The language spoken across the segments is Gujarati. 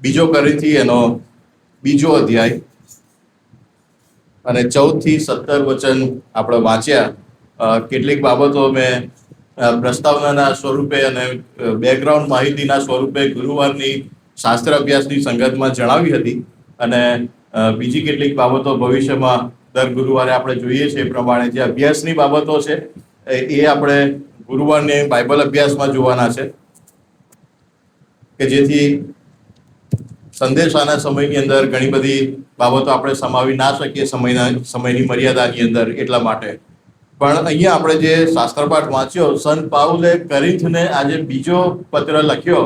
બીજો કોરિન્થી એનો બીજો અધ્યાય અને 14 થી 17 વચન આપણે વાંચ્યા. કેટલીક બાબતો મેં પ્રસ્તાવનાના સ્વરૂપે અને બેકગ્રાઉન્ડ માહિતીના સ્વરૂપે ગુરુવારની શાસ્ત્ર અભ્યાસની સંગતમાં જણાવી હતી, અને બીજી કેટલીક બાબતો ભવિષ્યમાં દર ગુરુવારે આપણે જોઈએ છીએ એ પ્રમાણે જે અભ્યાસની બાબતો છે એ આપણે ગુરુવારની બાઇબલ અભ્યાસમાં જોવાના છે, કે જેથી સંદેશાના સમયની અંદર ઘણી બધી બાબતો આપણે સમાવી ના શકીએ સમયની મર્યાદાની અંદર. એટલા માટે પણ અહીંયા આપણે જે શાસ્ત્રપાઠ વાંચ્યો, સંત પાઉલે કોરિન્થને આજે બીજો પત્ર લખ્યો.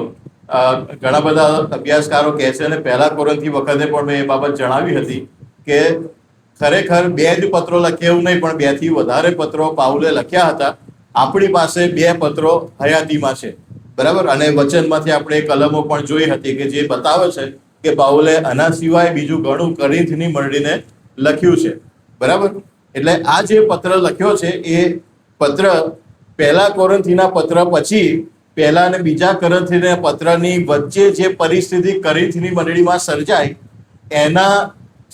ઘણા બધા અભ્યાસકારો કહે છે, અને પહેલા કોરિન્થી વખતે પણ મેં એ બાબત જણાવી હતી કે ખરેખર 2 જ પત્રો લખ્યા એવું નહીં, પણ 2 થી વધારે પત્રો પાઉલે લખ્યા હતા. આપણી પાસે 2 પત્રો હયાતીમાં છે, બરાબર. અને વચનમાંથી આપણે કલમો પણ જોઈ હતી કે જે બતાવે છે કે પાઉલે આના સિવાય બીજું ઘણું કોરિન્થની મંડળીને લખ્યું છે, બરાબર. એટલે આ જે પત્ર લખ્યો છે એ પત્ર પહેલા કોરિન્થીના પત્ર પછી પહેલા અને બીજા કોરિન્થીના પત્રની વચ્ચે જે પરિસ્થિતિ કોરિન્થની મંડળીમાં સર્જાય એના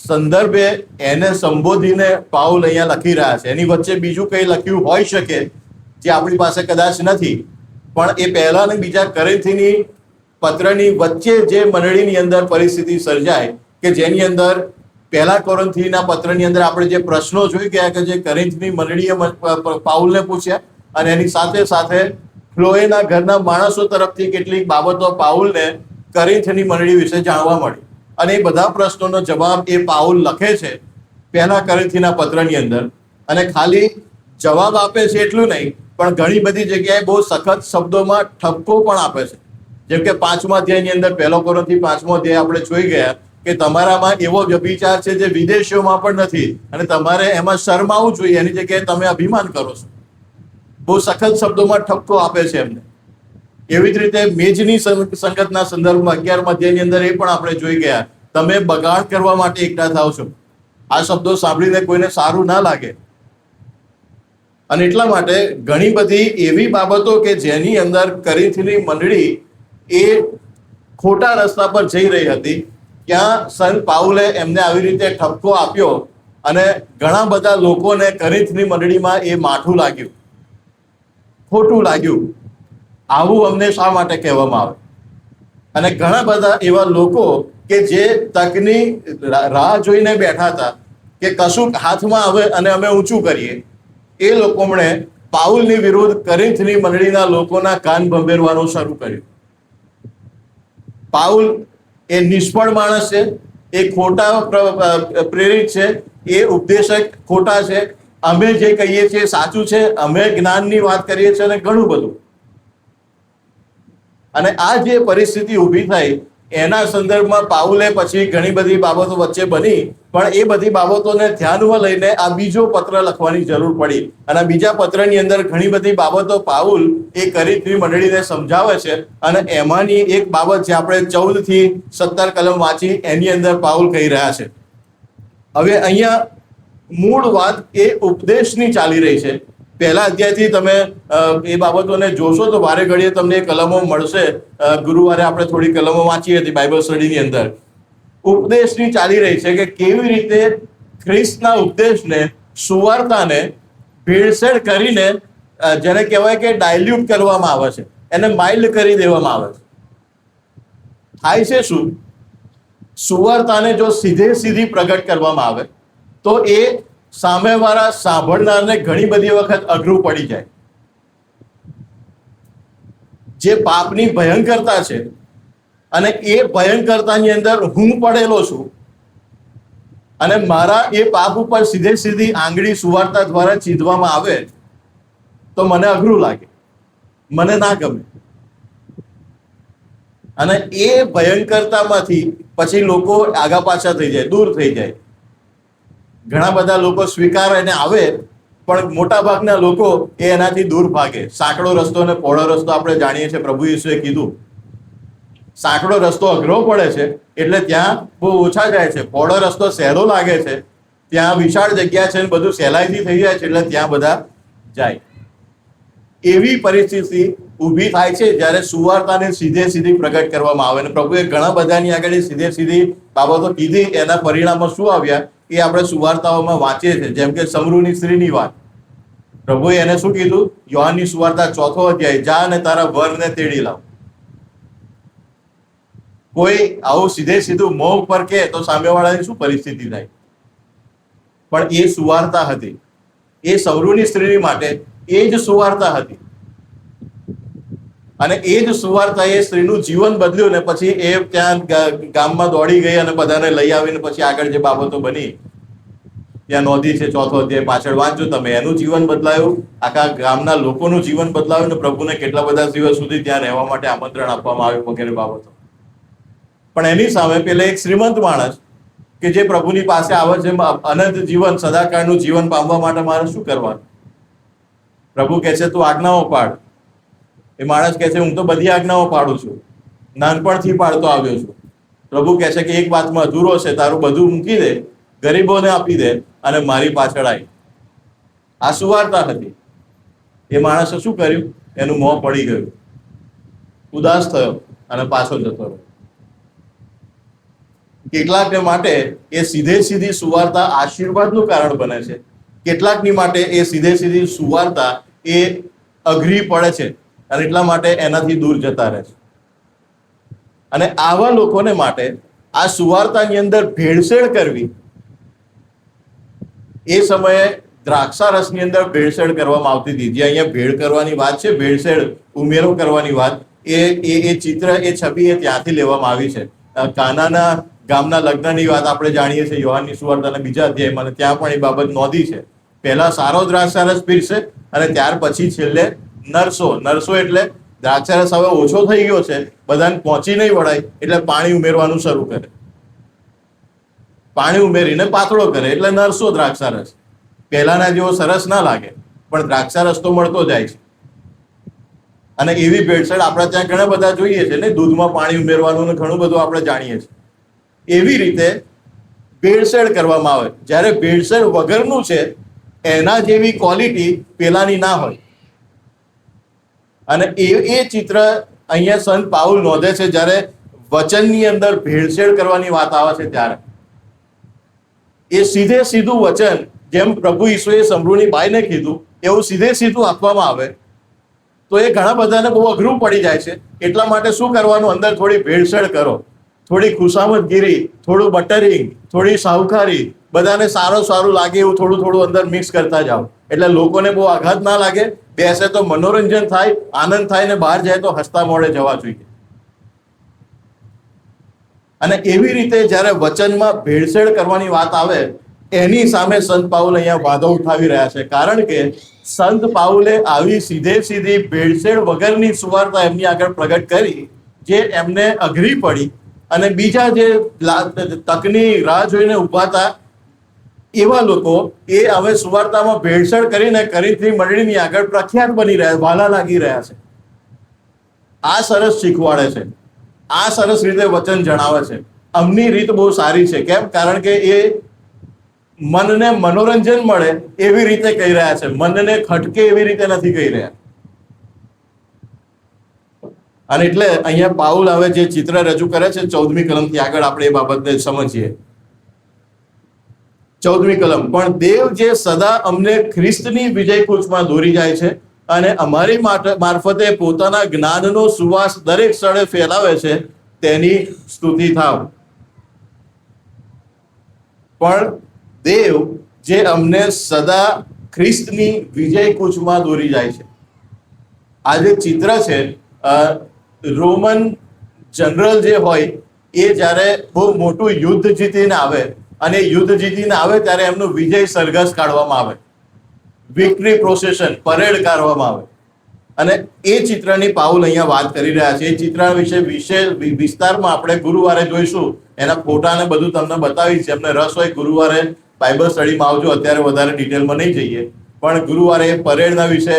સંદર્ભે એને સંબોધીને પાઉલ અહીંયા લખી રહ્યા છે. એની વચ્ચે બીજું કંઈ લખ્યું હોઈ શકે જે આપણી પાસે કદાચ નથી, પણ એ પહેલા અને બીજા કોરિન્થીની પત્રની વચ્ચે જે મંડળીની અંદર પરિસ્થિતિ સર્જાય કે જેની અંદર પહેલા કોરિન્થીના પત્રની અંદર આપણે જે પ્રશ્નો જોઈ ગયા કે જે કોરિન્થની મંડળીએ પાઉલને પૂછ્યા, અને એની સાથે સાથે ક્લોએના ઘરના માણસો તરફથી કેટલીક બાબતો પાઉલને કોરિન્થની મંડળી વિશે જાણવા મળી, અને એ બધા પ્રશ્નોનો જવાબ એ પાઉલ લખે છે પહેલા કોરિન્થીના પત્રની અંદર. અને ખાલી જવાબ આપે છે એટલું નહીં, પણ ઘણી બધી જગ્યાએ બહુ સખત શબ્દોમાં ઠપકો પણ આપે છે. જેમ કે 5મા અધ્યાયની અંદર, પહેલો કોરિન્થી 5મો અધ્યાય આપણે જોઈ ગયા કે તમારામાં એવો વ્યભિચાર છે જે વિદેશીઓમાં પણ નથી, અને તમારે એમાં શરમાવું જોઈએ, એની જગ્યાએ તમે અભિમાન કરો છો. બહુ સખત શબ્દોમાં ઠપકો આપે છે એમને. એવી જ રીતે મેજની સંગતના સંદર્ભમાં 11મા અધ્યાયની અંદર એ પણ આપણે જોઈ ગયા, તમે બગાડ કરવા માટે એકઠા થાવ છો. આ શબ્દો સાંભળીને કોઈને સારું ના લાગે, અને એટલા માટે ઘણી બધી એવી બાબતો કે જેની અંદર કોરિન્થની મંડળી એ ખોટા રસ્તા પર જઈ રહી હતી, ત્યાં સંત પાઉલે એમને આવી રીતે ઠપકો આપ્યો, અને ઘણા બધા લોકોને કોરિન્થની મંડળીમાં એ માઠું લાગ્યું, ખોટું લાગ્યું. આવું અમને શા માટે કહેવામાં આવે? અને ઘણા બધા એવા લોકો કે જે તકની રાહ જોઈને બેઠા હતા કે કશું હાથમાં આવે અને અમે ઊંચું કરીએ, એ લોકોને પાઉલની વિરુદ્ધ કોરિન્થની મંડળીના લોકોના કાન ભંભેરવાનું શરૂ કર્યું. પાઉલ એ નિષ્ફળ માણસ છે, એ ખોટા પ્રેરિત છે, એ ઉપદેશક ખોટા છે, અમે જે કહીએ છીએ સાચું છે, અમે જ્ઞાનની વાત કરીએ છીએ, અને ઘણું બધું. અને આ જે પરિસ્થિતિ ઊભી થઈ એના સંદર્ભમાં પાઉલે પછી ઘણી બધી બાબતો વચ્ચે બની, પણ એ બધી બાબતોને ધ્યાનમાં લઈને આ બીજો પત્ર લખવાની જરૂર પડી. અને બીજા પત્રની અંદર ઘણી બધી બાબતો પાઉલ એ કોરિન્થની મંડળીને સમજાવે છે, અને એમાંની એક બાબત જે આપણે 14 થી 17 કલમ વાંચી એની અંદર પાઉલ કહી રહ્યા છે. હવે અહીંયા મૂળ વાત એ ઉપદેશની ચાલી રહી છે. પહેલા અધ્યાયથી તમે એ બાબતોને જોશો તો વારે ઘડીએ તમને એ કલમો મળશે. ગુરુવારે આપણે થોડી કલમો વાંચી હતી બાઇબલ સ્ટડીની અંદર. ઉપદેશની ચાલી રહી છે કે કેવી રીતે ખ્રિસ્તના ઉપદેશને, સુવાર્તાને ભેળસેળ કરીને જેને કહેવાય કે ડાયલ્યુટ કરવામાં આવે છે, એને માઇલ્ડ કરી દેવામાં આવે છે. થાય છે શું? સુવાર્તાને જો સીધી પ્રગટ કરવામાં આવે તો એ સામેવાળા સાંભળનારને ઘણી બધી વખત અઘરું પડી જાય. જે પાપની ભયંકરતા છે, અને એ ભયંકરતાની અંદર હું પડેલો છું, અને મારા એ પાપ ઉપર સીધી આંગળી સુવાર્તા દ્વારા ચીંધવામાં આવે તો મને અઘરું લાગે, મને ના ગમે. અને એ ભયંકરતામાંથી પછી લોકો આગા પાછા થઈ જાય, દૂર થઈ જાય. ઘણા બધા લોકો સ્વીકારીને આવે, પણ મોટા ભાગના લોકો એ એનાથી દૂર ભાગે. સાંકડો રસ્તો અને પહોળો રસ્તો આપણે જાણીએ છીએ, પ્રભુ ઈસુએ કીધું. સાંકડો રસ્તો અઘરો પડે છે એટલે ત્યાં બહુ ઓછા જાય છે. પહોળો રસ્તો સહેલો લાગે છે, ત્યાં વિશાળ જગ્યા છે, બધું સહેલાઈથી થઈ જાય છે એટલે ત્યાં બધા જાય. એવી પરિસ્થિતિ ઊભી થાય છે જ્યારે સુવાર્તાને સીધી પ્રગટ કરવામાં આવે. અને પ્રભુએ ઘણા બધાની આગળ સીધી બાબતો કીધી. એના પરિણામો શું આવ્યા એ આપણે સુવાર્તાઓમાં વાંચીએ છીએ. જેમ કે સમરૂની સ્ત્રીની વાત, પ્રભુએ એને શું કીધું? યોહાનની સુવાર્તા 4 અધ્યાય, જા અને તારા વરને તેડી લાવ. કોઈ આવું સીધું મોં ઉપર કહે તો સામેવાળાની શું પરિસ્થિતિ થાય? પણ એ સુવાર્તા હતી. એ સમરૂની સ્ત્રી માટે એ જ સુવાર્તા હતી. અને એ જ સુવાર્તા એ સ્ત્રીનું જીવન બદલ્યું. ને પછી એ ત્યાં ગામમાં દોડી ગઈ અને બધાને લઈ આવીને પછી આગળ જે બાબતો બની ત્યાં નોંધી છે 4 અધ્યાય પાછળ વાંચો તમે. એનું જીવન બદલાયું, આખા ગામના લોકોનું જીવન બદલાયું, ને પ્રભુને કેટલા બધા દિવસ સુધી ત્યાં રહેવા માટે આમંત્રણ આપવામાં આવ્યું વગેરે બાબતો. પણ એની સામે પેલા એક શ્રીમંત માણસ કે જે પ્રભુની પાસે આવે છે, અનંત જીવન, સદાકાળનું જીવન પામવા માટે મારે શું કરવાનું? પ્રભુ કહે છે તું આજ્ઞાઓ પાડ. એ માણસ કહે છે હું તો બધી આજ્ઞાઓ પાડું છું, નાનપણથી પાડતો આવ્યો છું. પ્રભુ કહે છે કે એક વાતમાં અધૂરો છે, તારું બધું મૂકી દે, ગરીબોને આપી દે અને મારી પાછળ આવી. આ સુવાર્તા હતી. એ માણસે શું કર્યું? એનું મોં પડી ગયું, ઉદાસ થયો અને પાછો જતો રહ્યો. કેટલાકને માટે એ સીધી સુવાર્તા આશીર્વાદનું કારણ બને છે. કેટલાકની માટે એ સીધી સુવાર્તા એ અઘરી પડે છે અને એટલા માટે એનાથી દૂર જતા રહે છે. અને આવા લોકોને માટે આ સુવાર્તાની અંદર ભેળસેળ કરવી, એ સમયે દ્રાક્ષારસની અંદર ભેળસેળ કરવામાં આવતી હતી. જે અહીંયા ભેળ કરવાની વાત છે, ભેળસેળ ઉમેરો કરવાની વાત, એ ચિત્ર, એ છબી એ ત્યાંથી લેવામાં આવી છે. કાનાના ગામના લગ્નની વાત આપણે જાણીએ છીએ યોહાનની સુવાર્તાના 2 અધ્યાયમાં, અને ત્યાં પણ એ બાબત નોંધી છે. પહેલા સારો દ્રાક્ષારસ પીરસે અને ત્યાર પછી છેલ્લે નરસો એટલે દ્રાક્ષારસ હવે ઓછો થઈ ગયો છે, બધાને પહોંચી નહીં વળાય એટલે પાણી ઉમેરવાનું શરૂ કરે. પાણી ઉમેરીને પાતળો કરે એટલે નરસો દ્રાક્ષારસ. પહેલાના જેવો સરસ ના લાગે, પણ દ્રાક્ષારસ તો મળતો જાય છે. અને એવી ભેળસેળ આપણે ત્યાં ઘણા બધા જોઈએ છે ને, દૂધમાં પાણી ઉમેરવાનું ને ઘણું બધું આપણે જાણીએ છીએ. એવી રીતે ભેળસેળ કરવામાં આવે. જ્યારે ભેળસેળ વગરનું છે એના જેવી ક્વોલિટી પેલાની ના હોય. અને એ ચિત્ર અહીંયા સંત પાઉલ નોંધે છે. જ્યારે વચનની અંદર ભેળસેળ કરવાની વાત આવે છે ત્યારે એ સીધું વચન, જેમ પ્રભુ ઈસુએ સમરૂની બાઈને કીધું એવું સીધું આપવામાં આવે તો એ ઘણા બધાને બહુ અઘરું પડી જાય છે. એટલા માટે શું કરવાનું? અંદર થોડી ભેળસેળ કરો, થોડી ખુશામતગીરી, થોડું બટરિંગ, થોડી સાહુકારી, બધાને સારું લાગે એવું થોડું અંદર મિક્સ કરતા જાઓ. એટલે લોકોને બહુ આઘાત ના લાગે, બેસે તો મનોરંજન થાય, આનંદ થાય, ને બહાર જાય તો હસતા મોઢે જવા જોઈએ. અને એવી રીતે જ્યારે વચનમાં ભેળસેળ કરવાની વાત આવે એની સામે સંત પાઉલ અહીંયા વાદો ઉઠાવી રહ્યા છે. કારણ કે સંત પાઉલે આવી સીધી ભેળસેળ વગરની સુવાર્તા એમની આગળ પ્રગટ કરી, જે એમને અઘરી પડી. અને બીજા જે તકની રાહ જોઈને ઉભા હતા એવા લોકો એ હવે સુવાર્તામાં ભેળસેળ કરીને કોરિન્થની મંડળીની આગળ પ્રખ્યાત બની રહ્યા, વાલા લાગી રહ્યા છે. આ સરસ શીખવાડે છે, આ સરસ રીતે વચન જણાવે છે. અમની રીત બહુ સારી છે. કેમ? કારણ કે એ મનને મનોરંજન મળે એવી રીતે કહી રહ્યા છે, મનને ખટકે એવી રીતે નથી કહી રહ્યા. અને એટલે અહીંયા પાઉલ હવે જે ચિત્ર રજૂ કરે છે 14મી કલમથી આગળ આપણે એ બાબતને સમજીએ. 14મી કલમ. પણ દેવ જે સદા અમને ખ્રિસ્તની વિજય કૂચમાં દોરી જાય છે અને અમારી મારફતે પોતાના જ્ઞાનનો સુવાસ દરેક સ્થળે ફેલાવે છે, તેની સ્તુતિ થાવ. પણ દેવ જે અમને સદા ખ્રિસ્તની વિજય કૂચમાં દોરી જાય છે. આ જે ચિત્ર છે, રોમન જનરલ જે હોય એ જ્યારે બહુ મોટું યુદ્ધ જીતીને આવે અને યુદ્ધ જીતીને આવે ત્યારે એમનું વિજય સરઘસ કાઢવામાં આવે, વિક્ટરી પ્રોસેશન, પરેડ કાઢવામાં આવે. અને એ ચિત્રની પાઉલ અહીંયા વાત કરી રહ્યા છે. એ ચિત્ર વિશે વિસ્તારમાં આપણે ગુરુવારે જોઈશું. એના ફોટાને બધું તમને બતાવીશ. એમને રસ હોય ગુરુવારે બાઇબલ સ્ટડીમાં આવજો. અત્યારે વધારે ડિટેલમાં નહીં જઈએ, પણ ગુરુવારે પરેડના વિશે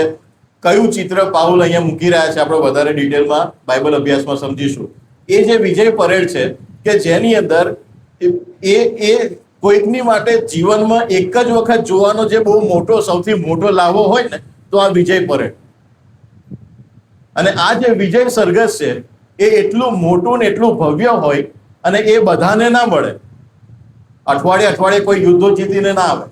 કયું ચિત્ર પાઉલ અહીંયા મૂકી રહ્યા છે આપણે વધારે ડિટેલમાં બાઇબલ અભ્યાસમાં સમજીશું. એ જે વિજય પરેડ છે કે જેની અંદર એ કોઈકની માટે જીવનમાં એક જ વખત જોવાનો જે બહુ મોટો, સૌથી મોટો લાવો હોય ને, તો આ વિજય પરેડ. અને આ જે વિજય સરઘસ છે એ એટલું મોટું ને એટલું ભવ્ય હોય અને એ બધાને ના મળે. અઠવાડિયે કોઈ યુદ્ધો જીતીને ના આવે.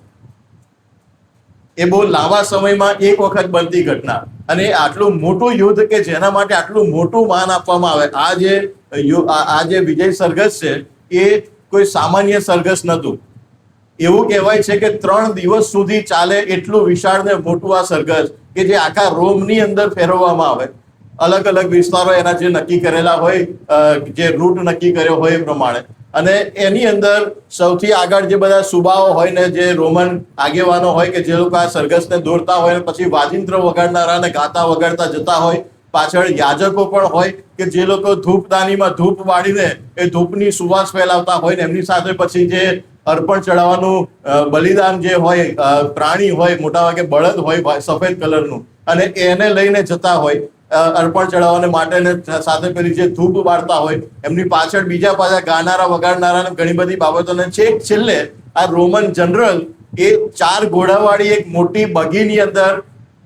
એ બહુ લાંબા સમયમાં એક વખત બનતી ઘટના, અને આટલું મોટું યુદ્ધ કે જેના માટે આટલું મોટું માન આપવામાં આવે. આ જે વિજય સરઘસ છે એ કોઈ સામાન્ય સરઘસ નહોતું. એવું કહેવાય છે કે 3 દિવસ સુધી ચાલે એટલું વિશાળ ને મોટું આ સરઘસ, કે જે આખા રોમની અંદર ફેરવવામાં આવે. અલગ અલગ વિસ્તારો એના જે નક્કી કરેલા હોય, જે રૂટ નક્કી કર્યો હોય એ પ્રમાણે. અને એની અંદર સૌથી આગળ જે બધા સુબાઓ હોય ને, જે રોમન આગેવાનો હોય કે જે લોકો આ સરઘસને દોરતા હોય, પછી વાજિંત્ર વગાડનારા ને ગાતા વગાડતા જતા હોય. પાછળ યાજકો પણ હોય કે જે લોકો ધૂપદાનીમાં ધૂપ વાળીને એ ધૂપની સુવાસ ફેલાવતા હોય ને એમની સાથે પછી જે અર્પણ ચડાવવાનું બલિદાન જે હોય, પ્રાણી હોય, મોટા ભાગે બળદ હોય સફેદ કલરનું, અને એને લઈને જતા હોય અર્પણ ચડાવવાને માટે, ને સાથે પેલી જે ધૂપ વાળતા હોય એમની પાછળ બીજા પાછા ગાનારા વગાડનારા ઘણી બધી બાબતોને છેલ્લે આ રોમન જનરલ એ 4 ઘોડાવાળી એક મોટી બગીની અંદર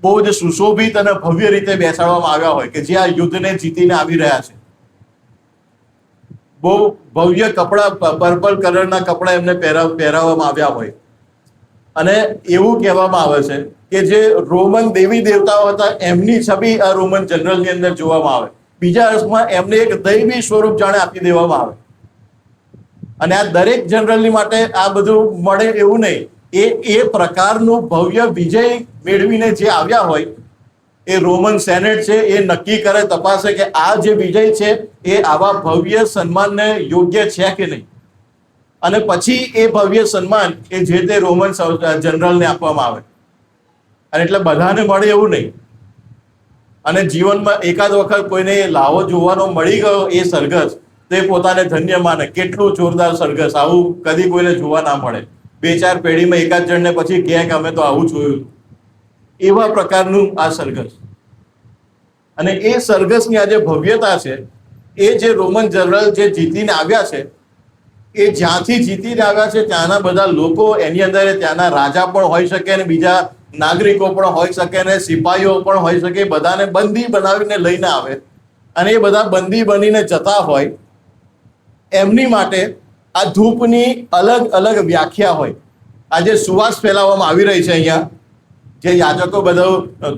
બહુ જ સુશોભિત અને ભવ્ય રીતે બેસાડવામાં આવ્યા હોય, કે જે આ યુદ્ધને જીતીને આવી રહ્યા છે. બહુ ભવ્ય કપડા, પર્પલ કલરના કપડા એમને પહેરાવવામાં આવ્યા હોય. અને એવું કહેવામાં આવે છે કે જે રોમન દેવી દેવતાઓ હતા એમની છબી આ રોમન જનરલની અંદર જોવામાં આવે. બીજા અર્થમાં એમને એક દૈવી સ્વરૂપ જાણે આપી દેવામાં આવે. અને આ દરેક જનરલની માટે આ બધું મળે એવું નહીં. એ પ્રકારનું ભવ્ય વિજય મેળવીને જે આવ્યા હોય, એ રોમન સેનેટ છે એ નક્કી કરે, તપાસે કે આ જે વિજય છે એ આવા ભવ્ય સન્માનને યોગ્ય છે કે નહીં. અને પછી એ ભવ્ય સન્માન એ જે તે રોમન જનરલને આપવામાં આવે. અને એટલે બધાને મળે એવું નહીં. અને જીવનમાં એકાદ વખત કોઈને લાવો જોવાનો મળી ગયો એ સરઘસ, તે પોતાને ધન્ય માને. કેટલું જોરદાર સરઘસ, આવું કદી કોઈને જોવા ના મળે. 2-4 પેઢીમાં એકાદ જણને પછી કહે કે અમે તો આવું જોયું. એવા પ્રકારનું આ સરઘસ. અને એ સરઘસની આ જે ભવ્યતા છે, એ જે રોમન જનરલ જે જીતીને આવ્યા છે, એ જ્યાંથી જીતીને આવ્યા છે ત્યાંના બધા લોકો, એની અંદર ત્યાંના રાજા પણ હોઈ શકે, અને બીજા નાગરિકો પણ હોઈ શકે, અને સિપાહીઓ પણ હોઈ શકે. બધાને બંદી બનાવીને લઈને આવે, અને એ બધા બંદી બનીને જતા હોય. એમની માટે આ ધૂપની અલગ અલગ વ્યાખ્યા હોય. આ જે સુવાસ ફેલાવવામાં આવી રહી છે અહીંયા, જે યાજકો બધો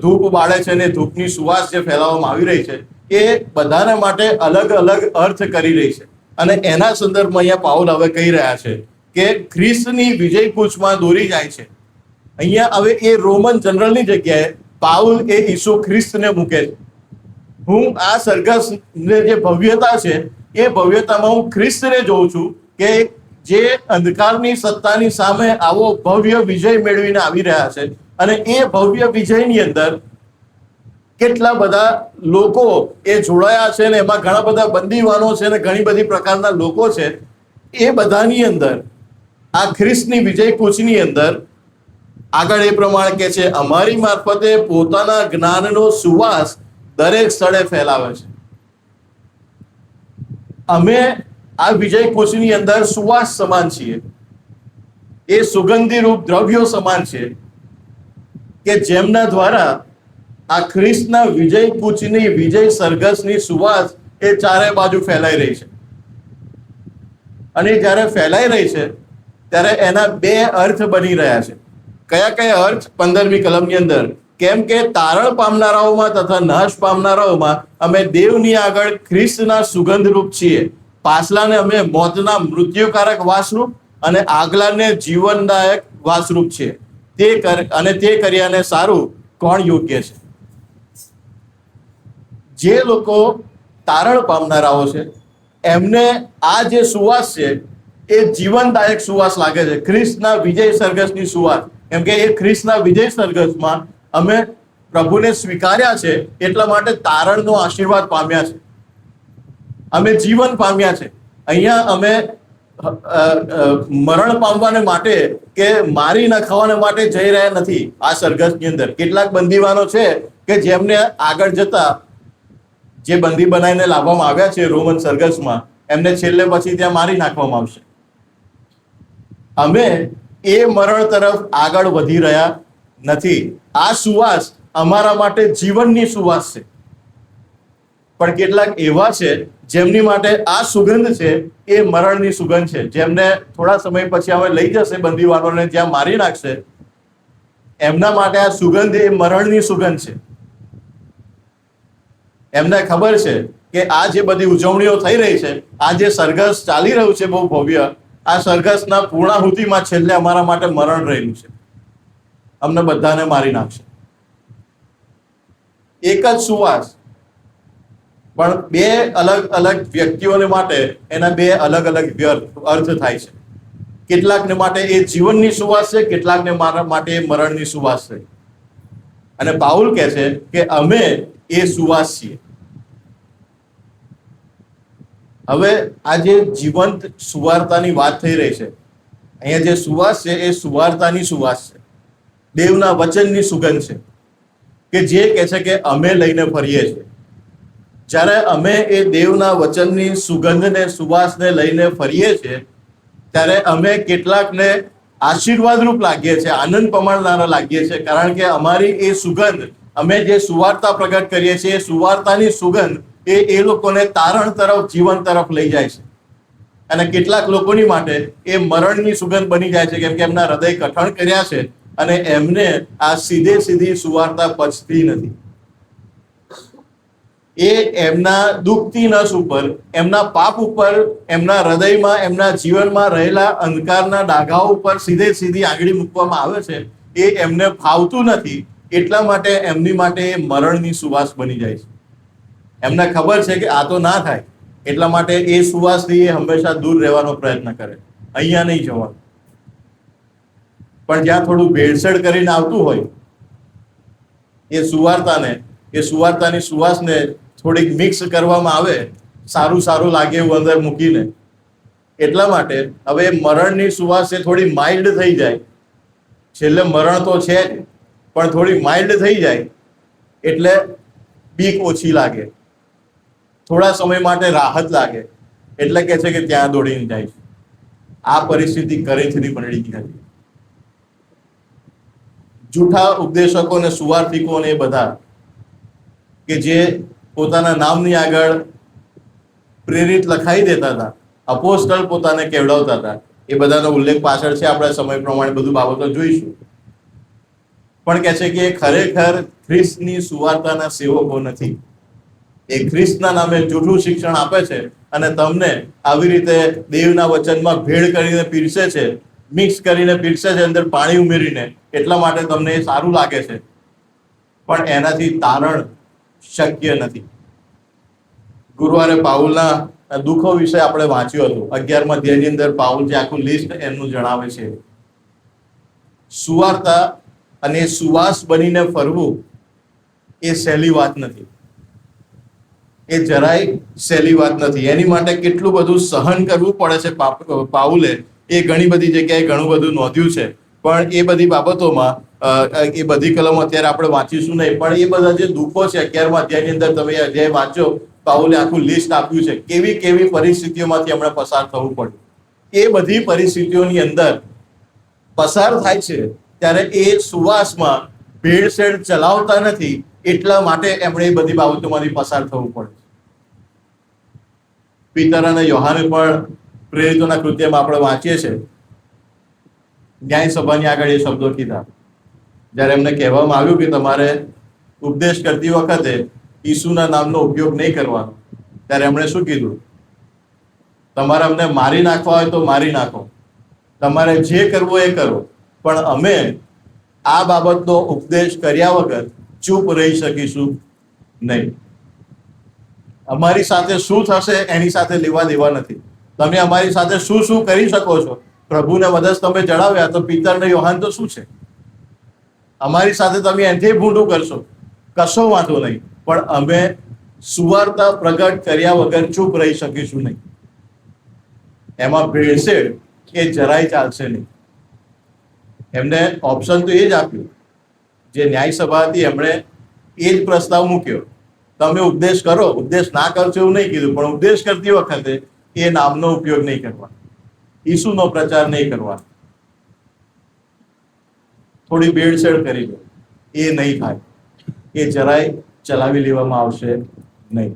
ધૂપ બાળે છે ને ધૂપની સુવાસ જે ફેલાવવામાં આવી રહી છે, એ બધાના માટે અલગ અલગ અર્થ કરી રહી છે. અને એના સંદર્ભમાં અહીંયા પાઉલ હવે કહી રહ્યા છે કે ખ્રિસ્તની વિજય કૂચમાં દોરી જાય છે. અહીંયા હવે એ રોમન જનરલની જગ્યાએ પાઉલ એ ઈસુ ખ્રિસ્તને મૂકે છે. હું આ સરઘસને જે ભવ્યતા છે એ ભવ્યતામાં હું ખ્રિસ્તને જોઉં છું, કે જે અંધકારની સત્તાની સામે આવો ભવ્ય વિજય મેળવીને આવી રહ્યા છે. અને એ ભવ્ય વિજયની અંદર કેટલા બધા લોકો એ જોડાયા છે, ને એમાં ઘણા બધા બંદીવાનો છે, ને ઘણી બધી પ્રકારના લોકો છે. એ બધાની અંદર આ ખ્રિસ્તની વિજય કૂચની અંદર આગળ એ પ્રમાણે કે છે, અમારી મારફતે પોતાના જ્ઞાનનો સુવાસ દરેક સ્થળે ફેલાવે છે. અમે આ વિજય કૂચની અંદર સુવાસ સમાન છીએ. એ સુગંધી રૂપ દ્રવ્યો સમાન છે, કે જેમના દ્વારા આ ખ્રિસ્તના વિજય કૂચની, વિજય સરઘસની સુવાસ એ ચારે બાજુ ફેલાઈ રહી છે. અને જ્યારે ફેલાઈ રહી છે ત્યારે એના 2 અર્થ બની રહ્યા છે. કયા કયા અર્થ? 15મી કલમની અંદર, કેમ કે તારણ પામનારાઓમાં તથા નાશ પામનારાઓમાં અમે દેવની આગળ ખ્રિસ્તના સુગંધરૂપ છીએ. પાછલાને અમે મોતના મૃત્યુકારક વાસરૂપ અને આગલાને જીવનદાયક વાસરૂપ છીએ. તે કર્યાને સારું કોણ યોગ્ય છે? જે લોકો તારણ પામનારાઓ છે એમને આ જે સુવાસ છે એ જીવનદાયક સુવાસ લાગે છે, ખ્રિસ્તના વિજય સરઘસની સુવાસ. કેમ કે એ ખ્રિસ્તના વિજય સરઘસમાં અમે પ્રભુને સ્વીકાર્યા છે, એટલા માટે તારણનો આશીર્વાદ પામ્યા છે, અમે જીવન પામ્યા છે. અહીંયા અમે મરણ પામવાને માટે કે મારી નખાવાને માટે જઈ રહ્યા નથી. આ સરઘસની અંદર કેટલાક બંદીવાનો છે કે જેમને આગળ જતા જે બંદી બનાવીને લાવવામાં આવ્યા છે રોમન સરઘસમાં, એમને છેલ્લે પછી ત્યાં મારી નાખવામાં આવશે. અમે એ મરણ તરફ આગળ વધી રહ્યા નથી. આ સુવાસ અમારા માટે જીવનની સુવાસ છે. પણ કેટલાક એવા છે જેમની માટે આ સુગંધ છે એ મરણની સુગંધ છે, જેમને થોડા સમય પછી હવે લઈ જશે બંદીવાનોને જ્યાં મારી નાખશે. એમના માટે આ સુગંધ એ મરણની સુગંધ છે. એમને ખબર છે કે આ જે બધી ઉજવણીઓ થઈ રહી છે, આ જે સરઘસ ચાલી રહ્યું છે બહુ ભવ્ય, આ સરઘસના પૂર્ણાહુતિમાં છેલ્લે અમારા માટે મરણ રહેલું છે. અમને બધાને મારી નાખશે. એક જ સુવાસ, પણ બે અલગ અલગ વ્યક્તિઓને માટે એના બે અલગ અલગ અર્થ થાય છે. કેટલાકને માટે એ જીવનની સુવાસ છે, કેટલાકને માટે એ મરણની સુવાસ છે. અને પાઉલ કહે છે કે અમે એ સુવાસ છીએ. હવે આ જે જીવંત સુવાર્તાની વાત થઈ રહી છે, અહીંયા જે સુવાસ છે એ સુવાર્તાની સુવાસ છે, દેવના વચનની સુગંધ છે, કે જે કહે છે કે અમે લઈને ફરીએ છીએ. જ્યારે અમે એ દેવના વચનની સુગંધને સુવાસને લઈને ફરીએ છીએ, ત્યારે અમે કેટલાકને આશીર્વાદરૂપ લાગીએ છીએ, આનંદ પમાડનારા લાગીએ છીએ, કારણ કે અમારી એ સુગંધ, અમે જે સુવાર્તા પ્રગટ કરીએ છીએ એ સુવાર્તાની સુગંધ એ લોકોને તારણ તરફ, જીવન તરફ લઈ જાય છે. અને કેટલાક લોકોની માટે એ મરણની સુગંધ બની જાય છે, કેમ કે એમના હૃદય કઠણ કર્યા છે અને એમને આ સીધી સુવાર્તા પચતી નથી. એ એમના દુખતી નસ ઉપર, એમના પાપ ઉપર, એમના હૃદયમાં, એમના જીવનમાં રહેલા અંધકારના ડાઘાઓ ઉપર સીધી આંગળી મૂકવામાં આવે છે. એ એમને ફાવતું નથી, એટલા માટે એમની માટે એ મરણની સુવાસ બની જાય છે. એમને ખબર છે કે આ તો ના થાય, એટલા માટે એ સુવાસથી એ હંમેશા દૂર રહેવાનો પ્રયત્ન કરે, અહીંયા નહીં જવાનું. પણ જ્યાં થોડું ભેળસેળ કરીને આવતું હોય એ સુવાર્તાની સુવાસને થોડીક મિક્સ કરવામાં આવે, સારું લાગે એવું અંદર મૂકીને, એટલા માટે હવે મરણની સુવાસ એ થોડી માઇલ્ડ થઈ જાય. છેલ્લે મરણ તો છે જ, પણ થોડી માઇલ્ડ થઈ જાય એટલે બીક ઓછી લાગે, થોડા સમય માટે રાહત લાગે, એટલે કે છે કે ત્યાં દોડીને જાય છે. આ પરિસ્થિતિ કોરિન્થની મંડળીની હતી. જૂઠા ઉપદેશકો અને સુવાર્થિકો અને એ બધા કે જે પોતાના નામની આગળ પ્રેરિત લખાઈ દેતા હતા, અપોસ્તલ પોતાને કેવડાવતા હતા, એ બધાનો ઉલ્લેખ પાછળ છે, આપણે સમય પ્રમાણે બધું બાબતો જોઈશું. પણ કહે છે કે એ ખરેખર ખ્રિસ્તની સુવાર્તાના સેવકો નથી. એ ખ્રિસ્તના નામે જૂઠું શિક્ષણ આપે છે અને તમને આવી રીતે દેવના વચનમાં ભેળ કરીને પીરસે છે, મિક્સ કરીને પીરસે છે, અંદર પાણી ઉમેરીને, એટલા માટે તમને એ સારું લાગે છે, પણ એનાથી તારણ શક્ય નથી. ગુરુવારે પાઉલના દુઃખો વિશે આપણે વાંચ્યું હતું. 11મા અધ્યાયની અંદર પાઉલ જે આખું લિસ્ટ એમનું જણાવે છે. સુવાર્તા અને સુવાસ બનીને ફરવું એ સહેલી વાત નથી, એ જરાય સહેલી વાત નથી. એની માટે કેટલું બધું સહન કરવું પડે છે પાઉલે, એ ઘણી બધી જગ્યાએ ઘણું બધું નોંધ્યું છે. પણ એ બધી બાબતોમાં એ બધી કલમો અત્યારે આપણે વાંચીશું નહીં, પણ એ બધા જે દુઃખો છે 11મા અધ્યાયની અંદર તમે અધ્યાય વાંચો, પાઉલે આખું લિસ્ટ આપ્યું છે, કેવી પરિસ્થિતિઓમાંથી એમણે પસાર થવું પડ્યું. એ બધી પરિસ્થિતિઓની અંદર પસાર થાય છે ત્યારે એ સુવાસમાં ભેળસેળ ચલાવતા નથી, એટલા માટે એમણે એ બધી બાબતોમાંથી પસાર થવું પડે. પીતર અને યોહાને પણ પ્રેરિતોના કૃત્યમાં આપણે વાંચીએ છીએ, ન્યાય સભાની આગળ એ શબ્દો કીધા. જ્યારે એમને કહેવામાં આવ્યું કે તમારે ઉપદેશ કરતી વખતે ઈસુના નામનો ઉપયોગ નહીં કરવાનો, ત્યારે એમણે શું કીધું? તમારે અમને મારી નાખવા હોય તો મારી નાખો, તમારે જે કરવું એ કરો, પણ અમે આ બાબતનો ઉપદેશ કર્યા વગર ચૂપ રહી શકીશું નહીં. અમારી સાથે શું થશે એની સાથે લેવા દેવા નથી. તમે અમારી સાથે શું કરી શકો છો, પ્રભુને વદસ તમે જણાવ્યા, તો પિતર ને યોહાન તો શું છે? અમારી સાથે તમે એનથી ભૂંડું કરશો, કશો વાંધો નહીં, પણ અમે સુવાર્તા પ્રગટ કર્યા વગર ચૂપ રહી શકીશું નહીં. એમાં ભેળસેળ એ જરાય ચાલશે નહીં. એમને ઓપ્શન તો એ જ આપ્યું, જે ન્યાય સભા હતી એમણે એ જ પ્રસ્તાવ મૂક્યો, તમે ઉપદેશ કરો, ઉપદેશ ના કરશો એવું નહીં કીધું, પણ ઉપદેશ કરતી વખતે એ નામનો ઉપયોગ નહીં કરવા, ઈસુનો પ્રચાર નહીં કરવા. થોડી ભેળસેળ કરી લો, એ નહીં થાય, એ જરાય ચલાવી લેવામાં આવશે નહીં.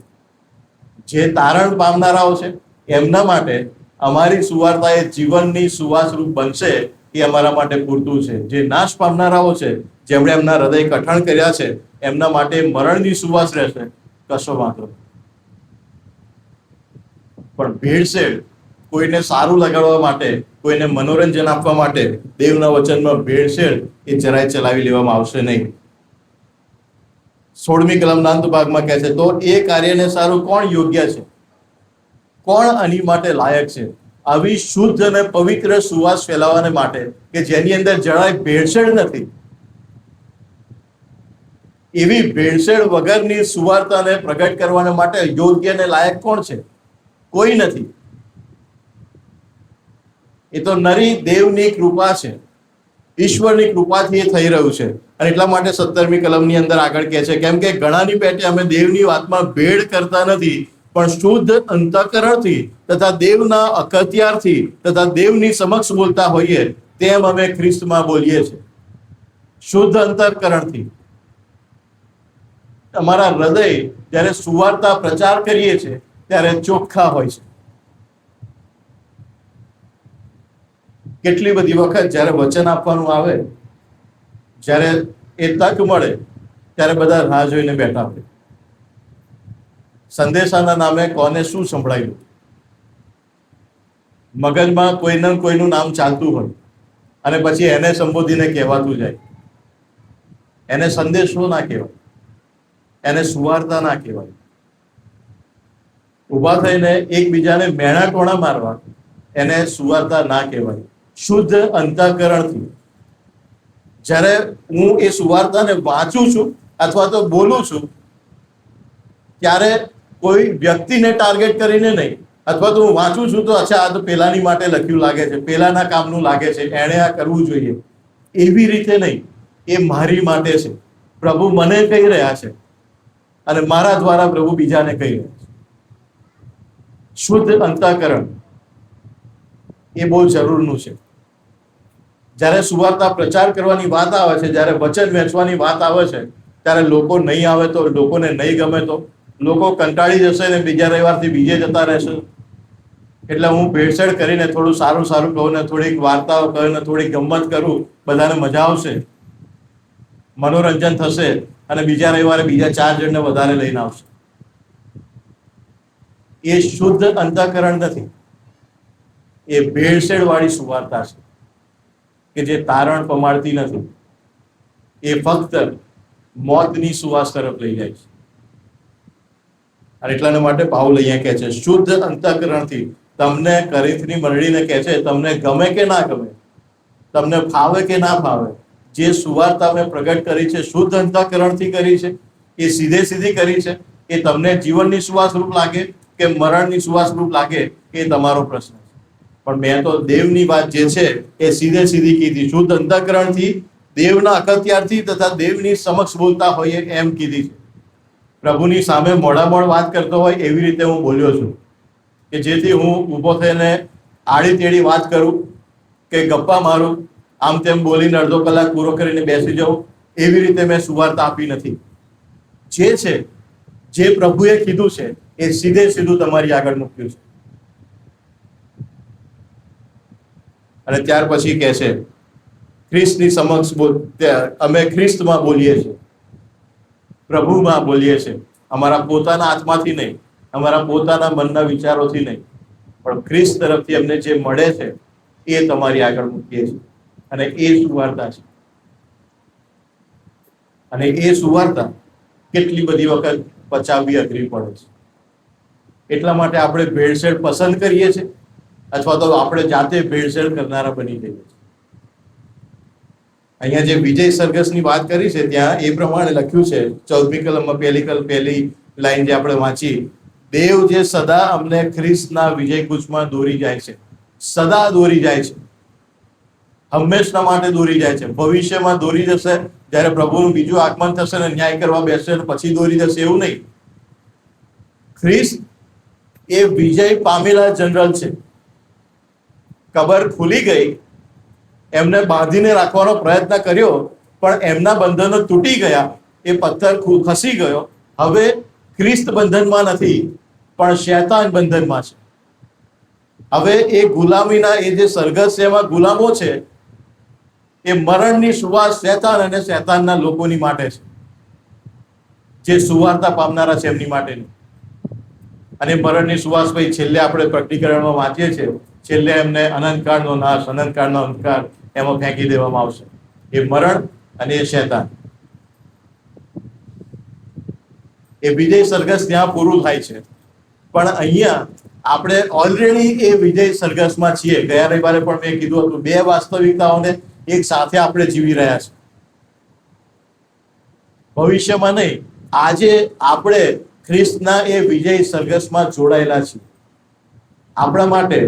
જે તારણ પામનારાઓ છે એમના માટે અમારી સુવાર્તા એ જીવનની સુવાસરૂપ બનશે, એ અમારા માટે પૂરતું છે. જે નાશ પામનારાઓ છે, જેમણે એમના હૃદય કઠણ કર્યા છે, એમના માટે મરણની સુવાસ રહેશે, કશો વાંધો નહીં. પણ ભેળસેળ, કોઈને સારું લગાડવા માટે, કોઈને મનોરંજન આપવા માટે દેવના વચનમાં ભેળસેળ એ જરાય ચલાવી લેવામાં આવશે નહીં. 16મી કલમના અંત ભાગમાં કહે છે, તો એ કાર્યને સારું કોણ યોગ્ય છે, કોણ આની માટે લાયક છે, આવી શુદ્ધ અને પવિત્ર સુવાસ ફેલાવવાને માટે કે જેની અંદર જરાય ભેળસેળ નથી. એવી ભેળસેળ વગરની સુવાર્તાને પ્રગટ કરવાને માટે યોગ્ય અને લાયક કોણ છે? કોઈ નથી. એ તો નરી દેવની કૃપા છે, ઈશ્વરની કૃપાથી એ થઈ રહ્યું છે. અને એટલા માટે 17મી કલમની અંદર આગળ કહે છે, કેમ કે ઘણાની પેટે અમે દેવની વાતમાં ભેળ કરતા નથી, પણ શુદ્ધ અંતઃકરણથી તથા દેવના અખત્યારથી તથા દેવની સમક્ષ બોલતા હોઈએ તેમ અમે ખ્રિસ્તમાં બોલીએ છીએ. શુદ્ધ અંતઃકરણથી. અમારા હૃદય જ્યારે સુવાર્તા પ્રચાર કરીએ છીએ ત્યારે ચોખ્ખા હોય છે. કેટલી બધી વખત જ્યારે વચન આપવાનું આવે, જ્યારે એ તક મળે ત્યારે બધા રાહ જોઈને બેઠા હોય. સંદેશાના નામે કોને શું સંભળાયું, મગજમાં કોઈનું નામ ચાલતું હોય અને પછી એને સંબોધીને કહેવાતું જાય. એને સંદેશો ના કહેવાય, એને સુવાર્તા ના કહેવાય. ઉભા થઈને એકબીજાને મેણા ટોણા મારવા, એને સુવાર્તા ના કહેવાય. શુદ્ધ અંતઃકરણથી જ્યારે હું એ સુવાર્તાને વાંચું છું અથવા તો બોલું છું, ત્યારે કોઈ વ્યક્તિને ટાર્ગેટ કરીને નહીં, અથવા તો હું વાંચું છું તો અચ્છા આ તો પેલાની માટે લખ્યું લાગે છે, પેલાના કામનું લાગે છે, એણે આ કરવું જોઈએ, એવી રીતે નહીં. એ મારી માટે છે. પ્રભુ મને કહી રહ્યા છે અને મારા દ્વારા પ્રભુ બીજાને કહી રહ્યા છે. શુદ્ધ અંતઃકરણ એ બહુ જરૂરનું છે. જ્યારે સુવાર્તા પ્રચાર કરવાની વાત આવે છે, જ્યારે વચન વેચવાની વાત આવે છે, ત્યારે લોકો નહીં આવે તો, લોકોને નહીં ગમે તો, લોકો કંટાળી જશે ને બીજા રવિવારથી બીજે જતા રહેશે. એટલે હું ભેળસેળ કરીને થોડું સારું સારું કહું ને થોડીક વાર્તાઓ કહું ને થોડીક ગમત કરું, બધાને મજા આવશે, મનોરંજન થશે અને બીજા રવિવારે બીજા 4 જણને વધારે લઈને આવશે. એ શુદ્ધ અંતઃકરણ નથી. એ ભેળસેળ વાળી સુવાર્તા છે કે જે તારણ પમાડતી નથી. એ ફક્ત મોતની સુવાસ તરફ લઈ જાય છે. અને એટલાના માટે પાઉલ અહીંયા કહે છે, શુદ્ધ અંતઃકરણથી. તમને કોરિન્થની મંડળીને કહે છે, તમને ગમે કે ના ગમે, તમને ફાવે કે ના ફાવે, જે સુવાર્તા મેં પ્રગટ કરી છે, શુદ્ધ અંતઃકરણથી કરી છે, એ સીધે સીધી કરી છે. એ તમને જીવનની સુવાસ રૂપ લાગે કે મરણની સુવાસ રૂપ લાગે, એ તમારો પ્રશ્ન છે. પણ મેં તો દેવની વાત જે છે એ સીધે સીધી કીધી. શુદ્ધ અંતઃકરણથી, દેવના અખત્યારથી તથા દેવની સમક્ષ બોલતા હોઈએ એમ કીધી છે. પ્રભુની સામે મોઢામોઢ વાત કરતો હોય એવી રીતે હું બોલ્યો છું, કે જેથી હું ઊભો થઈને આડી તેડી વાત કરું કે ગપ્પા મારું, આમ તેમ બોલીને અડધો કલાક પૂરો કરીને બેસી જાઉં, એવી રીતે મેં સુવાર્તા આપી નથી. જે છે, જે પ્રભુએ કીધું છે, એ સીધે સીધું તમારી આગળ મૂક્યું છે. અને ત્યાર પછી કહે છે, ખ્રિસ્તની સમક્ષ અમે ખ્રિસ્તમાં બોલીએ છીએ, પ્રભુમાં બોલીએ છીએ. અમારા પોતાના આત્માથી નહીં, અમારા પોતાના મનના વિચારોથી નહીં, પણ ખ્રિસ્ત તરફથી અમને જે મળે છે એ તમારી આગળ મૂકીએ છીએ. અને એ સુવાર્તા છે. અને એ સુવાર્તા કેટલી બધી વખત પચાવવી અઘરી પડે છે. એટલા માટે આપણે ભેળસેળ પસંદ કરીએ છીએ, અથવા તો આપણે જાતે ભેળસેળ કરનારા બની જઈએ છીએ. અહીંયા જે વિજય સરઘસની વાત કરી છે ત્યાં એ પ્રમાણે લખ્યું છે 14મી કલમમાં પહેલી લાઈન જે આપણે વાંચી, દેવ જે સદા અમને ખ્રિસ્તના વિજય કૂચમાં દોરી જાય છે, સદા દોરી જાય છે, હંમેશના માટે દોરી જાય છે. ભવિષ્યમાં દોરી જશે, જ્યારે પ્રભુનું બીજું આગમન થશે ને ન્યાય કરવા બેસશે પછી દોરી જશે, એવું નહીં. ખ્રિસ્ત એ વિજય પામેલા જનરલ છે. કબર ખુલી ગઈ, એમને બાંધીને રાખવાનો પ્રયત્ન કર્યો, પણ એમના બંધનો તૂટી ગયા, એ પથ્થર ખસી ગયો. હવે ખ્રિસ્ત બંધનમાં નથી, પણ શૈતાન બંધનમાં છે. હવે એ ગુલામીના એ જે સરઘસ છે એમાં ગુલામો છે, એ મરણની સુવાસ શૈતાન અને શૈતાનના લોકોની માટે છે, જે સુવાર્તા પામનારા છે એમની માટે નહીં. અને મરણની સુવાસ ભાઈ છેલ્લે આપણે પ્રકટીકરણમાં વાંચીએ છીએ, છેલ્લે એમને અનંતકાળનો નાશ, અનંતકાળનો અંધકાર એમાં ફેંકી દેવામાં આવશે. એ મરણ અને એ શૈતાન, એ વિજય સરઘસ ત્યાં પૂરું થાય છે. પણ અહીંયા આપણે ઓલરેડી એ વિજય સરઘસમાં છીએ. ગયા રવિવારે પણ મેં કીધું હતું, બે વાસ્તવિકતાઓને એક સાથે આપણે જીવી રહ્યા છીએ. ભવિષ્યમાં નહીં, આજે આપણે ખ્રિસ્તના એ વિજય સરઘસમાં જોડાયેલા છીએ. આપણા માટે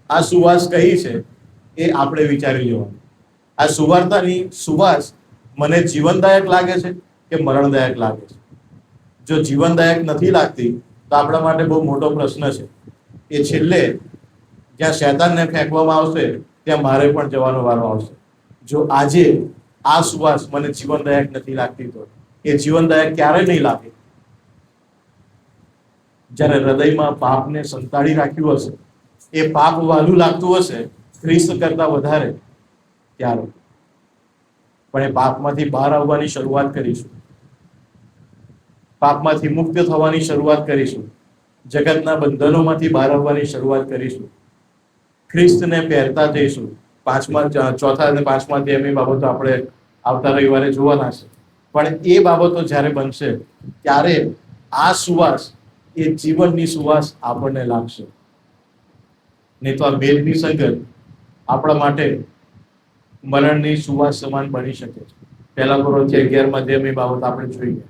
આ સુવાસ કઈ છે એ આપણે વિચારી લેવાનું. આ સુવાર્તાની સુવાસ મને જીવનદાયક લાગે છે કે મરણદાયક લાગે છે? જો જીવનદાયક નથી લાગતી તો આપણા માટે બહુ મોટો પ્રશ્ન છે. એ છેલ્લે જ્યાં શૈતાનને ફેંકવામાં આવશે ત્યાં મારે પણ જવાનો વારો આવશે. જો આજે આ સુવાસ મને જીવનદાયક નથી લાગતી તો એ જીવનદાયક ક્યારે નહીં લાગે? જ્યારે હૃદયમાં પાપને સંતાડી રાખ્યું હશે, એ પાપ વહાલું લાગતું હશે ખ્રિસ્ત કરતા વધારે, ત્યારે પણ એ પાપમાંથી બહાર આવવાની શરૂઆત કરીશું, પાપમાંથી મુક્ત થવાની શરૂઆત કરીશું, જગતના બંધનોમાંથી બહાર આવવાની શરૂઆત કરીશું, ખ્રિસ્તને પહેરતા જઈશું. ચોથા અને પાંચમા અધ્યાયની બાબતો આપણે આવતા રવિવારે જોવાના છે. પણ એ બાબતો જ્યારે બનશે ત્યારે આ સુવાસ એ જીવનની સુવાસ આપણને લાગશે. નહીં તો આ મેલની સંગત આપણા માટે મરણની સુવાસ સમાન બની શકે છે. 1 કોરિન્થીય 11 અધ્યાયની બાબત આપણે જોઈએ.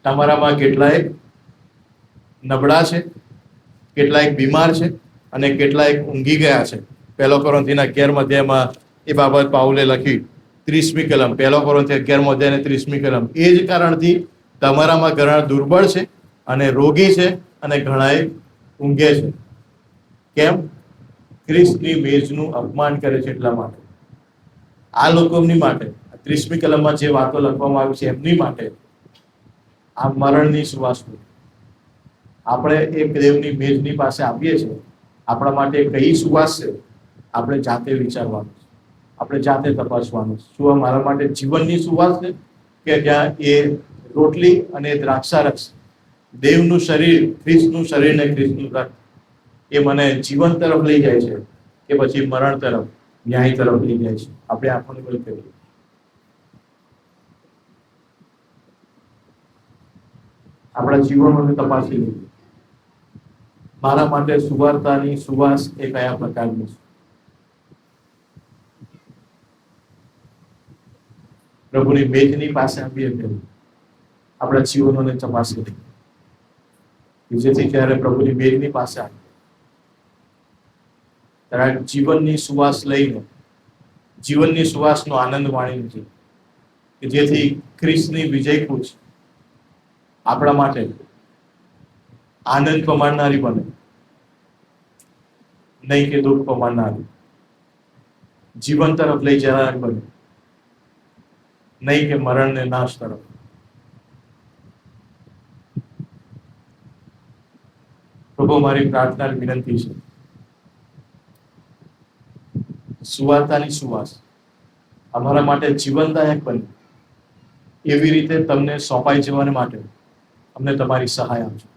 તમારામાં કેટલાય નબળા છે, કેટલાય બીમાર છે અને કેટલાય ઊંઘી ગયા છે. 1 કોરિન્થીના 11 અધ્યાયમાં એ બાબત પાઉલે લખી. 30મી કલમ, 1 કોરિન્થીય 11 અધ્યાય 30મી કલમ. એ જ કારણથી તમારામાં ઘણા દુર્બળ છે અને રોગી છે અને ઘણાય ઊંઘે છે. કેમ? ખ્રિસ્તની મેજનું અપમાન કરે છે એટલા માટે. આ લોકોની માટે 30મી કલમમાં જે વાતો લખવામાં આવી છે એમની માટે આ મરણની સુવાસ. આપણે એક દેવની મેજની પાસે આવીએ છીએ, આપણા માટે કઈ સુવાસ છે આપણે જાતે વિચારવાનું, આપણે જાતે તપાસવાનું. શું આ મારા માટે જીવનની સુવાસ છે કે જ્યાં એ રોટલી અને દ્રાક્ષારસ, દેવનું શરીર, ખ્રિસ્તનું શરીર ને ખ્રિસ્તનું રક્ત, એ મને જીવન તરફ લઈ જાય છે કે પછી મરણ તરફ, ન્યાય તરફ લઈ જાય છે? આપણે આંખોને બંધ કરીએ. આપણા જીવનોને તપાસી લઈએ. મારા માટે સુવાર્તાની સુવાસ એ કયા પ્રકારની છે? પ્રભુની મેજની પાસે આવીએ ત્યારે આપણા જીવનોને તપાસી લઈએ, જેથી જ્યારે પ્રભુની મેજની પાસે આવે ત્યારે જીવનની સુવાસ લઈને, જીવનની સુવાસનો આનંદ માણી નથી, કે જેથી ખ્રિસ્તની વિજય કૂચ આપણા માટે આનંદ પમાડનારી બને, નહીં કે દુઃખ પમાડનારી. જીવન તરફ લઈ જનારી બને, નહીં કે મરણ ને નાશ તરફ. પ્રભુ, મારી પ્રાર્થના વિનંતી છે, સુવાર્તાની સુવાસ અમારા માટે જીવનદાયક બને એવી રીતે તમને સોંપાઈ જવા માટે અમને તમારી સહાય આપજો.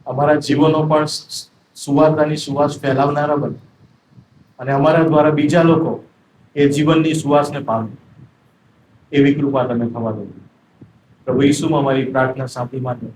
અમારા જીવનો પણ સુવાર્તાની સુવાસ ફેલાવનારા બને અને અમારા દ્વારા બીજા લોકો એ જીવનની સુવાસને પામે એવી કૃપા તમે થવા દો. પ્રભુ ઈસુમાં મારી પ્રાર્થના સાંભળી માટે